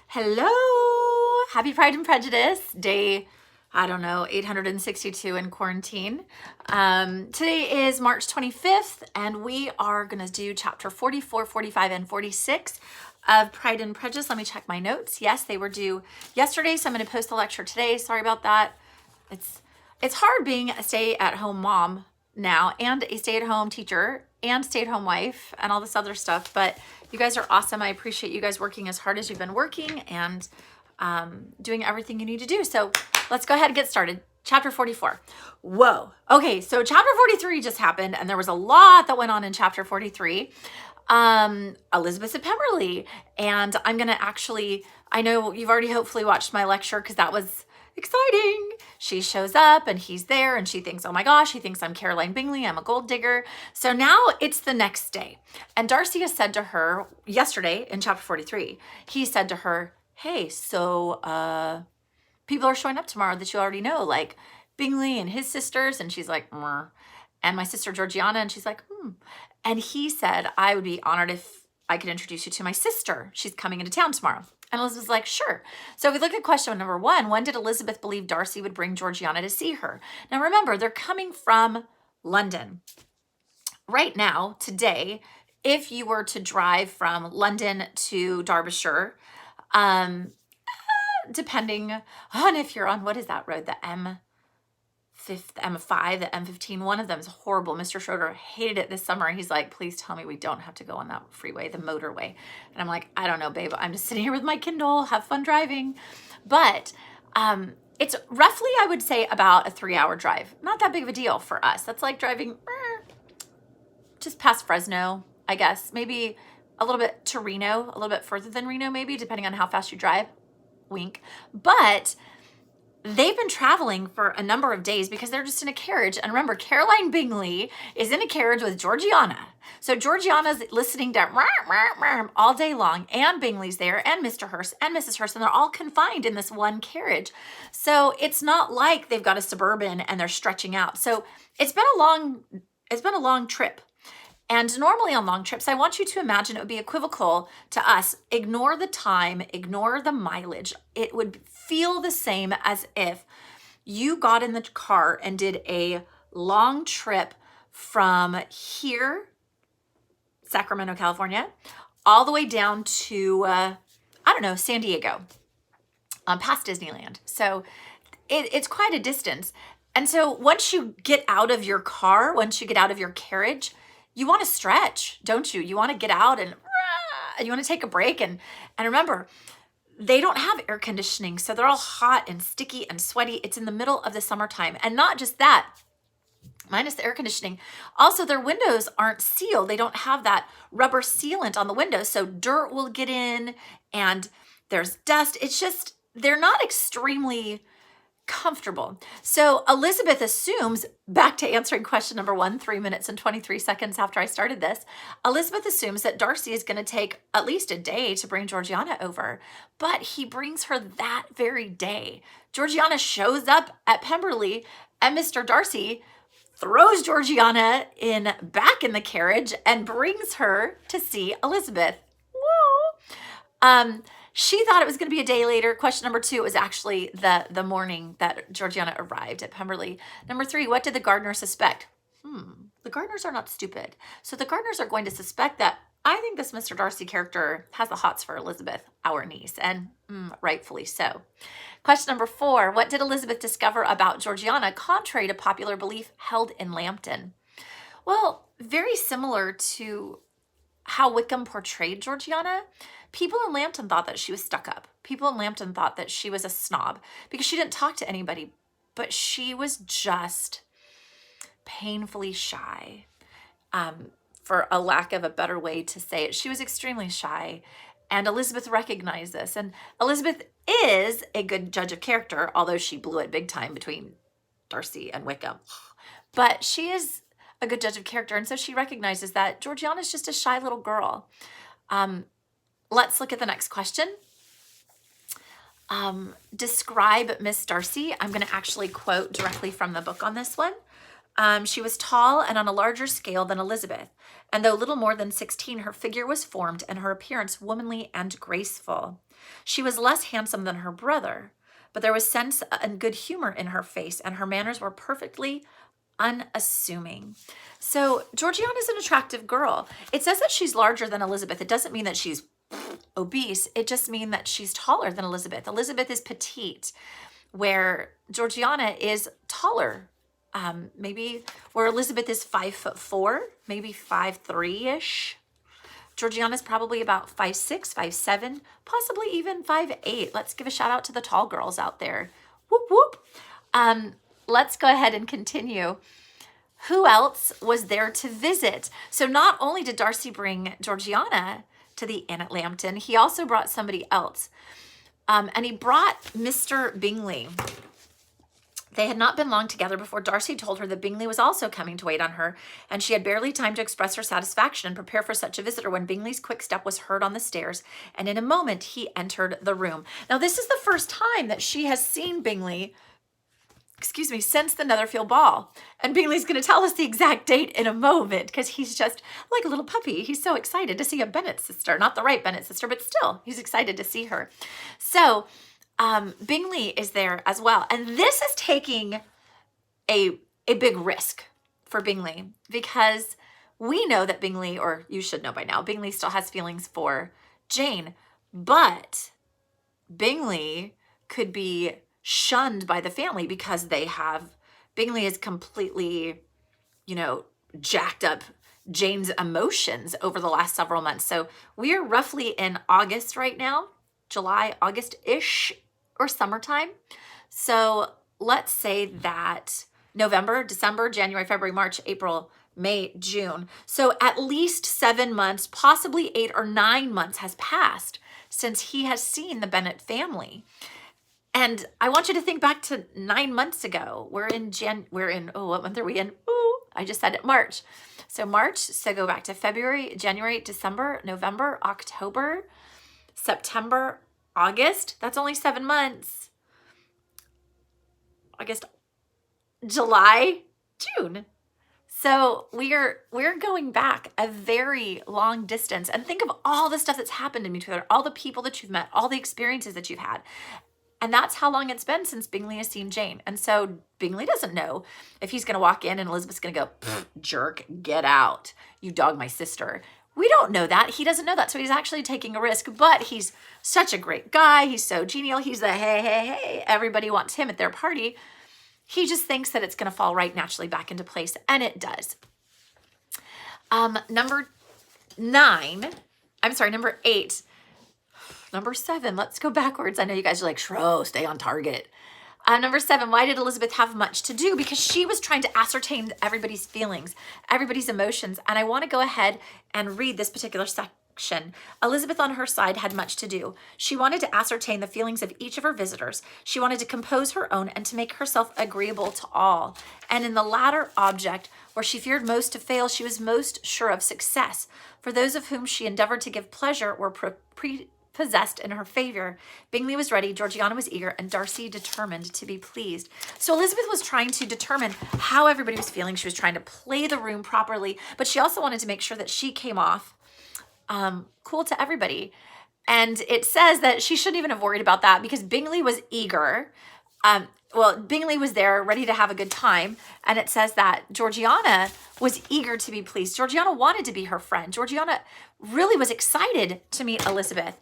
Hello! Happy Pride and Prejudice, day, 862 in quarantine. Today is March 25th, and we are going to do chapter 44, 45, and 46 of Pride and Prejudice. Let me check my notes. Yes, they were due yesterday, so I'm going to post the lecture today. Sorry about that. It's hard being a stay-at-home mom now, and a stay-at-home teacher, and stay-at-home wife, and all this other stuff, but you guys are awesome. I appreciate you guys working as hard as you've been working and doing everything you need to do. So let's go ahead and get started. Chapter 44. Whoa. Okay, so chapter 43 just happened, and there was a lot that went on in chapter 43. Elizabeth's at Pemberley, and I'm going to actually, I know you've already hopefully watched my lecture because that was exciting. She shows up and he's there and she thinks, oh my gosh, he thinks I'm Caroline Bingley, I'm a gold digger. So now it's the next day. And Darcy has said to her yesterday in chapter 43, he said to her, hey, so people are showing up tomorrow that you already know, like Bingley and his sisters. And she's like, Mrr. And my sister Georgiana. And she's like, And he said, I would be honored if I could introduce you to my sister. She's coming into town tomorrow. And Elizabeth's like, sure. So if we look at question number 1, when did Elizabeth believe Darcy would bring Georgiana to see her? Now remember, they're coming from London. Right now, today, if you were to drive from London to Derbyshire, depending on if you're on, what is that road, the M5, the M15, one of them is horrible. Mr. Schroeder hated it this summer. He's like, please tell me we don't have to go on that freeway, the motorway. And I'm like, I don't know, babe. I'm just sitting here with my Kindle, have fun driving. But it's roughly, I would say, about a 3-hour drive. Not that big of a deal for us. That's like driving just past Fresno, I guess. Maybe a little bit to Reno, a little bit further than Reno, maybe, depending on how fast you drive. Wink. But they've been traveling for a number of days because they're just in a carriage. And remember, Caroline Bingley is in a carriage with Georgiana. So Georgiana's listening to all day long, and Bingley's there, and Mr. Hurst and Mrs. Hurst, and they're all confined in this one carriage. So it's not like they've got a Suburban and they're stretching out. So it's been a long trip. And normally on long trips, I want you to imagine it would be equivocal to us. Ignore the time, ignore the mileage. It would feel the same as if you got in the car and did a long trip from here, Sacramento, California, all the way down to, San Diego, past Disneyland. So it's quite a distance. And so once you get out of your car, once you get out of your carriage, you want to stretch, don't you? You want to get out and you want to take a break. And remember, they don't have air conditioning, so they're all hot and sticky and sweaty. It's in the middle of the summertime. And not just that, minus the air conditioning, also their windows aren't sealed. They don't have that rubber sealant on the windows, so dirt will get in and there's dust. It's just, they're not extremely comfortable. So Elizabeth assumes, back to answering question number 1, 3 minutes and 23 seconds after I started this, Elizabeth assumes that Darcy is going to take at least a day to bring Georgiana over, but he brings her that very day. Georgiana shows up at Pemberley and Mr. Darcy throws Georgiana back in the carriage and brings her to see Elizabeth. Whoa. She thought it was going to be a day later. Question number 2, it was actually the morning that Georgiana arrived at Pemberley. Number 3, what did the gardeners suspect? The gardeners are not stupid. So the gardeners are going to suspect that I think this Mr. Darcy character has the hots for Elizabeth, our niece, and rightfully so. Question number 4, what did Elizabeth discover about Georgiana contrary to popular belief held in Lambton? Well, very similar to how Wickham portrayed Georgiana. People in Lambton thought that she was stuck up. People in Lambton thought that she was a snob because she didn't talk to anybody, but she was just painfully shy, for a lack of a better way to say it. She was extremely shy, and Elizabeth recognized this. And Elizabeth is a good judge of character, although she blew it big time between Darcy and Wickham. But she is a good judge of character, and so she recognizes that Georgiana's just a shy little girl. Let's look at the next question. Describe Miss Darcy. I'm going to actually quote directly from the book on this one. She was tall and on a larger scale than Elizabeth, and though little more than 16, her figure was formed and her appearance womanly and graceful. She was less handsome than her brother, but there was sense and good humor in her face, and her manners were perfectly unassuming. So Georgiana is an attractive girl. It says that she's larger than Elizabeth. It doesn't mean that she's obese. It just means that she's taller than Elizabeth. Elizabeth is petite, where Georgiana is taller. Maybe where Elizabeth is 5'4", maybe 5'3"-ish. Georgiana's probably about 5'6", 5'7", possibly even 5'8". Let's give a shout out to the tall girls out there. Whoop, whoop. Let's go ahead and continue. Who else was there to visit? So not only did Darcy bring Georgiana to the inn at Lambton, he also brought somebody else. And he brought Mr. Bingley. They had not been long together before Darcy told her that Bingley was also coming to wait on her, and she had barely time to express her satisfaction and prepare for such a visitor when Bingley's quick step was heard on the stairs, and in a moment he entered the room. Now, this is the first time that she has seen Bingley, since the Netherfield ball. And Bingley's going to tell us the exact date in a moment because he's just like a little puppy. He's so excited to see a Bennet sister, not the right Bennet sister, but still he's excited to see her. So Bingley is there as well. And this is taking a big risk for Bingley because we know that Bingley, or you should know by now, Bingley still has feelings for Jane, but Bingley could be shunned by the family because Bingley is completely, jacked up Jane's emotions over the last several months. So we are roughly in August right now, July, August-ish, or summertime. So let's say that November, December, January, February, March, April, May, June. So at least 7 months, possibly 8 or 9 months has passed since he has seen the Bennet family. And I want you to think back to 9 months ago. What month are we in? Ooh, I just said it, March. So March, so go back to February, January, December, November, October, September, August. That's only 7 months. August, July, June. So we're going back a very long distance. And think of all the stuff that's happened in between, all the people that you've met, all the experiences that you've had. And that's how long it's been since Bingley has seen Jane. And so Bingley doesn't know if he's going to walk in and Elizabeth's going to go, jerk, get out. You dog my sister. We don't know that. He doesn't know that. So he's actually taking a risk, but he's such a great guy. He's so genial. He's the hey. Everybody wants him at their party. He just thinks that it's going to fall right naturally back into place. And it does. Number 8. Number 7, let's go backwards. I know you guys are like, Shro, stay on target. Number 7, why did Elizabeth have much to do? Because she was trying to ascertain everybody's feelings, everybody's emotions. And I want to go ahead and read this particular section. Elizabeth on her side had much to do. She wanted to ascertain the feelings of each of her visitors. She wanted to compose her own and to make herself agreeable to all. And in the latter object, where she feared most to fail, she was most sure of success. For those of whom she endeavored to give pleasure were possessed in her favor. Bingley was ready, Georgiana was eager, and Darcy determined to be pleased. So Elizabeth was trying to determine how everybody was feeling. She was trying to play the room properly, but she also wanted to make sure that she came off cool to everybody. And it says that she shouldn't even have worried about that because Bingley was eager. Bingley was there ready to have a good time. And it says that Georgiana was eager to be pleased. Georgiana wanted to be her friend. Georgiana really was excited to meet Elizabeth.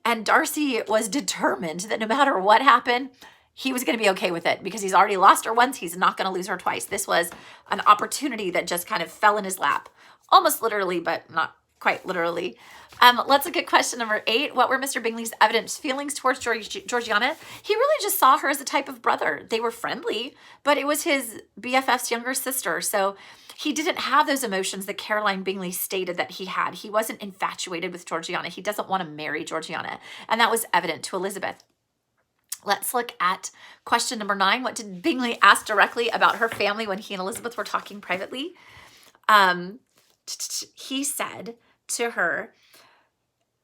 And Darcy was determined that no matter what happened, he was going to be okay with it because he's already lost her once. He's not going to lose her twice. This was an opportunity that just kind of fell in his lap. Almost literally, but not quite literally. Let's look at question number 8. What were Mr. Bingley's evident feelings towards Georgiana? He really just saw her as a type of brother. They were friendly, but it was his BFF's younger sister. So he didn't have those emotions that Caroline Bingley stated that he had. He wasn't infatuated with Georgiana. He doesn't want to marry Georgiana. And that was evident to Elizabeth. Let's look at question number 9. What did Bingley ask directly about her family when he and Elizabeth were talking privately? He said to her,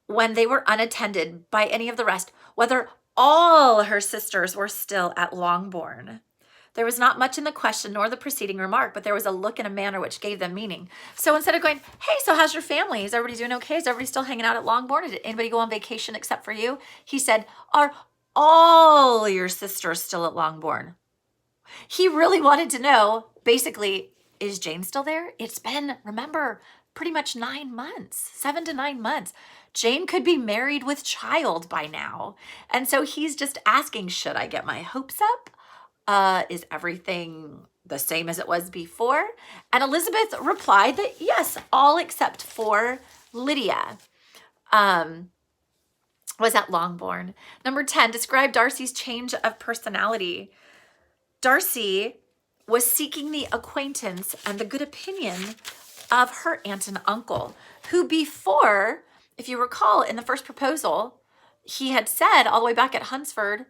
when they were unattended by any of the rest, whether all her sisters were still at Longbourn. There was not much in the question nor the preceding remark, but there was a look and a manner which gave them meaning. So instead of going, hey, so how's your family? Is everybody doing okay? Is everybody still hanging out at Longbourn? Did anybody go on vacation except for you? He said, are all your sisters still at Longbourn? He really wanted to know, basically, is Jane still there? It's been, remember, pretty much 9 months, 7 to 9 months. Jane could be married with child by now. And so he's just asking, should I get my hopes up? Is everything the same as it was before? And Elizabeth replied that yes, all except for Lydia was at Longbourn. Number 10, describe Darcy's change of personality. Darcy was seeking the acquaintance and the good opinion of her aunt and uncle, who before, if you recall, in the first proposal, he had said all the way back at Hunsford,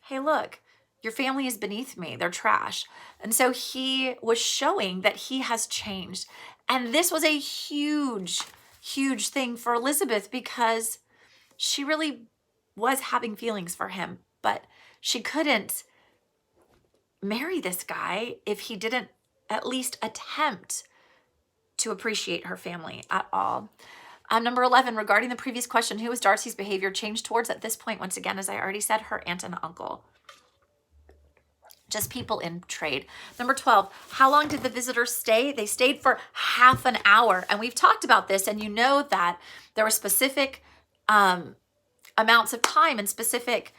hey, look, your family is beneath me. They're trash. And so he was showing that he has changed. And this was a huge, huge thing for Elizabeth because she really was having feelings for him, but she couldn't marry this guy if he didn't at least attempt to appreciate her family at all. Number 11, regarding the previous question, who was Darcy's behavior changed towards at this point? Once again, as I already said, her aunt and uncle. Just people in trade. Number 12, how long did the visitors stay? They stayed for half an hour. And we've talked about this, and you know that there were specific amounts of time and specific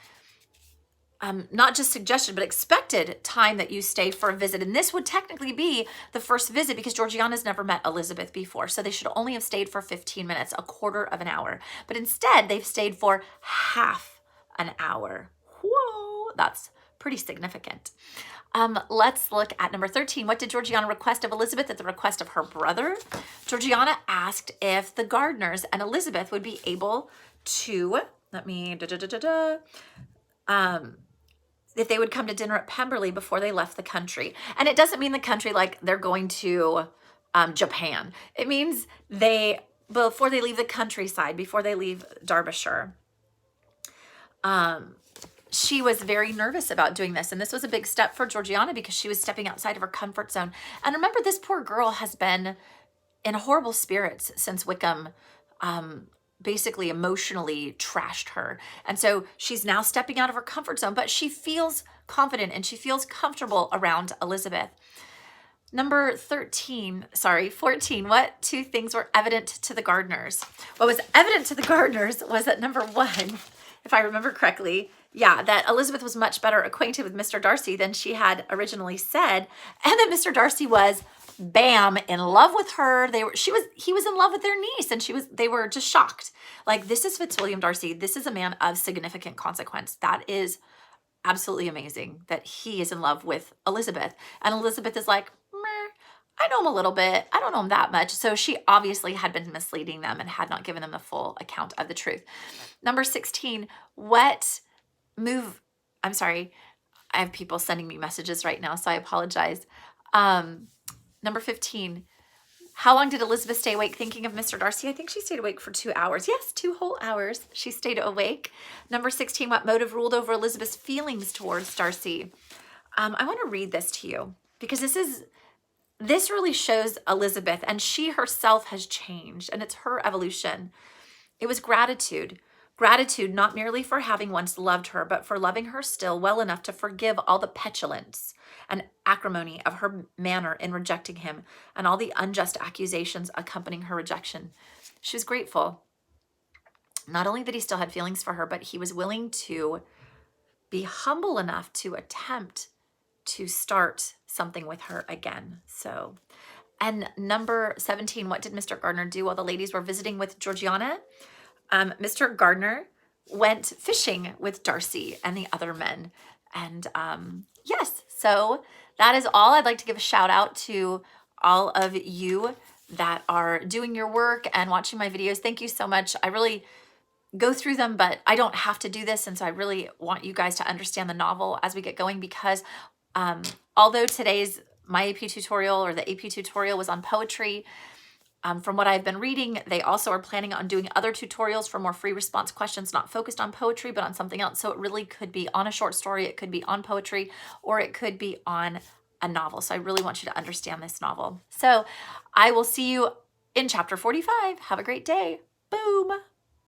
not just suggestion, but expected time that you stay for a visit. And this would technically be the first visit because Georgiana's never met Elizabeth before. So they should only have stayed for 15 minutes, a quarter of an hour. But instead, they've stayed for half an hour. Whoa, that's pretty significant. Let's look at number 13. What did Georgiana request of Elizabeth at the request of her brother? Georgiana asked if the Gardners and Elizabeth would be able to, if they would come to dinner at Pemberley before they left the country. And it doesn't mean the country like they're going to Japan. It means before they leave the countryside, before they leave Derbyshire. She was very nervous about doing this. And this was a big step for Georgiana because she was stepping outside of her comfort zone. And remember, this poor girl has been in horrible spirits since Wickham basically emotionally trashed her. And so she's now stepping out of her comfort zone, but she feels confident and she feels comfortable around Elizabeth. Number 14, what two things were evident to the Gardners? What was evident to the Gardners was that number 1, if I remember correctly, that Elizabeth was much better acquainted with Mr. Darcy than she had originally said, and that Mr. Darcy was bam in love with her. He was in love with their niece, and they were just shocked. Like, this is Fitzwilliam Darcy. This is a man of significant consequence. That is absolutely amazing that he is in love with Elizabeth. And Elizabeth is like, meh, I know him a little bit. I don't know him that much. So she obviously had been misleading them and had not given them the full account of the truth. Number 16, I'm sorry, I have people sending me messages right now, so I apologize. Number 15, how long did Elizabeth stay awake thinking of Mr. Darcy? I think she stayed awake for 2 hours. Yes, 2 whole hours she stayed awake. Number 16, what motive ruled over Elizabeth's feelings towards Darcy? I want to read this to you because this really shows Elizabeth, and she herself has changed, and it's her evolution. It was gratitude. Gratitude not merely for having once loved her, but for loving her still well enough to forgive all the petulance and acrimony of her manner in rejecting him and all the unjust accusations accompanying her rejection. She was grateful, not only that he still had feelings for her, but he was willing to be humble enough to attempt to start something with her again. So, and number 17, what did Mr. Gardner do while the ladies were visiting with Georgiana? Mr. Gardner went fishing with Darcy and the other men. And yes, so that is all. I'd like to give a shout out to all of you that are doing your work and watching my videos. Thank you so much. I really go through them, but I don't have to do this. And so I really want you guys to understand the novel as we get going, because although today's my AP tutorial or the AP tutorial was on poetry, From what I've been reading, they also are planning on doing other tutorials for more free response questions, not focused on poetry, but on something else. So it really could be on a short story, it could be on poetry, or it could be on a novel. So I really want you to understand this novel. So I will see you in chapter 45. Have a great day. Boom.